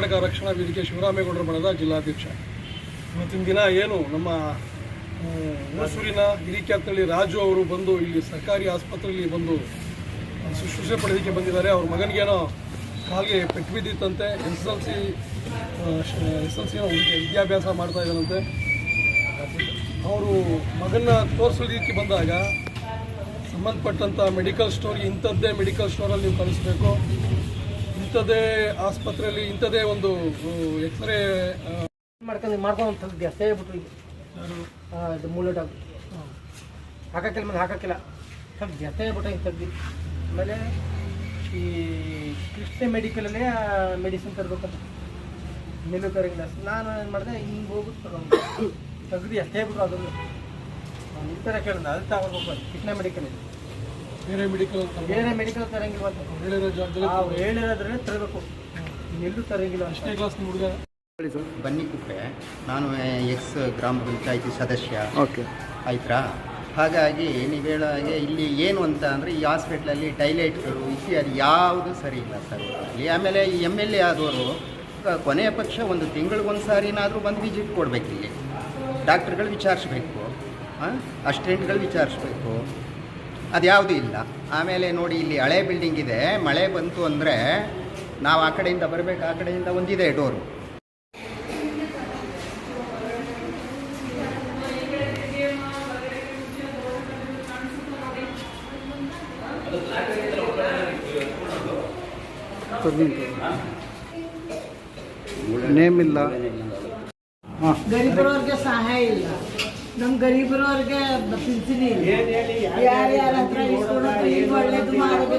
ಕರ್ನಾಟಕ ರಕ್ಷಣಾ ವೇದಿಕೆ ಶಿವರಾಮೇಗೌಡರ ಬಣದ ಜಿಲ್ಲಾಧ್ಯಕ್ಷ. ಇವತ್ತಿನ ದಿನ ಏನು ನಮ್ಮ ಹುಣಸೂರಿನ ಹಿರಿಕ್ಯಾತ್ನಳ್ಳಿ ರಾಜು ಅವರು ಬಂದು ಇಲ್ಲಿ ಸರ್ಕಾರಿ ಆಸ್ಪತ್ರೆಯಲ್ಲಿ ಬಂದು ಶುಶ್ರೂಷೆ ಪಡೆಯೋದಕ್ಕೆ ಬಂದಿದ್ದಾರೆ. ಅವ್ರ ಮಗನಿಗೇನೋ ಕಾಲಿಗೆ ಪೆಟ್ಟು ಬಿದ್ದಿತ್ತಂತೆ. ಎಸ್ ಎಲ್ ಸಿ ವಿದ್ಯಾಭ್ಯಾಸ ಮಾಡ್ತಾ ಇದ್ದಾನಂತೆ. ಅವರು ಮಗನ ತೋರಿಸೋದಕ್ಕೆ ಬಂದಾಗ ಸಂಬಂಧಪಟ್ಟಂಥ ಮೆಡಿಕಲ್ ಸ್ಟೋರ್ಗೆ ಇಂಥದ್ದೇ ಮೆಡಿಕಲ್ ಸ್ಟೋರಲ್ಲಿ ನೀವು ಕಳಿಸ್ಬೇಕು, ಇಂಥದ್ದೇ ಆಸ್ಪತ್ರೆಯಲ್ಲಿ ಇಂಥದ್ದೇ ಒಂದು ಎಕ್ಸ್ರೇ ಮಾಡ್ಕೊಂಡು ತೆಗ್ದು ಅಷ್ಟೇ ಬಿಟ್ಟು ಇದು ಮೂಲಟ ಹಾಕೋಕ್ಕಿಲ್ಲ ಮೇಲೆ ಹಾಕೋಕ್ಕಿಲ್ಲ ಸ್ವಲ್ಪ ಜಾಸ್ತಿ ಬಿಟ್ಟು ಹಿಂಗೆ ತೆಗ್ದು. ಆಮೇಲೆ ಈ ಕೃಷ್ಣ ಮೆಡಿಕಲಲ್ಲೇ ಮೆಡಿಸಿನ್ ತರಬೇಕಂತ ನಿಲ್ಲು ತರಂಗಿಲ್ಲ. ನಾನು ಏನು ಮಾಡಿದೆ, ಹಿಂಗೆ ಹೋಗ್ಬಿಟ್ಟು ತೆಗ್ದು ಅಷ್ಟೇ ಬಿಟ್ಟು ಅದನ್ನು ಈ ಥರ ಕೇಳಿದ ಅದು ತಗೋಬೇಕು. ಕೃಷ್ಣ ಮೆಡಿಕಲಲ್ಲಿ ಬೇರೆ ಮೆಡಿಕಲ್ ತರಂಗಿಲ್ಲ ಅಂತ ಹೇಳಿರೋದ್ರಲ್ಲೇ ತರಬೇಕು, ಎಲ್ಲೂ ತರಂಗಿಲ್ಲ. ಅಷ್ಟೇ ಕ್ಲಾಸ್ ನಿಮ್ಮ ಹುಡುಗ ಬನ್ನಿಕುಪ್ಪೆ. ನಾನು ಎಕ್ಸ್ ಗ್ರಾಮ ಪಂಚಾಯಿತಿ ಸದಸ್ಯ. ಓಕೆ, ಆಯ್ತಾ. ಹಾಗಾಗಿ ನೀವು ಹೇಳೋ ಹಾಗೆ ಇಲ್ಲಿ ಏನು ಅಂತ ಅಂದರೆ ಈ ಹಾಸ್ಪಿಟ್ಲಲ್ಲಿ ಟೈಲೆಟ್ಗಳು ಇತ್ಯಾದಿ ಯಾವುದು ಸರಿ ಇಲ್ಲ ಸರ್ ಇಲ್ಲಿ. ಆಮೇಲೆ ಈ MLA ಆದವರು ಕೊನೆಯ ಪಕ್ಷ ಒಂದು ತಿಂಗಳಿಗೊಂದು ಸಾರಿನಾದರೂ ಬಂದು ವಿಸಿಟ್ ಕೊಡಬೇಕು. ಇಲ್ಲಿ ಡಾಕ್ಟ್ರುಗಳು ವಿಚಾರಿಸ್ಬೇಕು, ಅಸ್ಟೆಂಟ್ಗಳು ವಿಚಾರಿಸ್ಬೇಕು, ಅದು ಯಾವುದೂ ಇಲ್ಲ. ಆಮೇಲೆ ನೋಡಿ, ಇಲ್ಲಿ ಹಳೆ ಬಿಲ್ಡಿಂಗ್ ಇದೆ, ಮಳೆ ಬಂತು ಅಂದರೆ ನಾವು ಆ ಕಡೆಯಿಂದ ಬರಬೇಕು, ಆ ಕಡೆಯಿಂದ ಒಂದಿದೆ ಡೋರು. ನೇಮ್ ಇಲ್ಲ, ಗರೀಬರವ್ರಿಗೆ ಸಹಾಯ ಇಲ್ಲ, ನಮ್ಮ ಗರೀಬರವ್ರಿಗೆ ಪಿಂಚಣಿ ಇಲ್ಲ, ಯಾರ್ಯಾರ ಹತ್ರ ಇಸ್ಕೊಂಡು ಒಳ್ಳೇದು ಮಾಡೋದು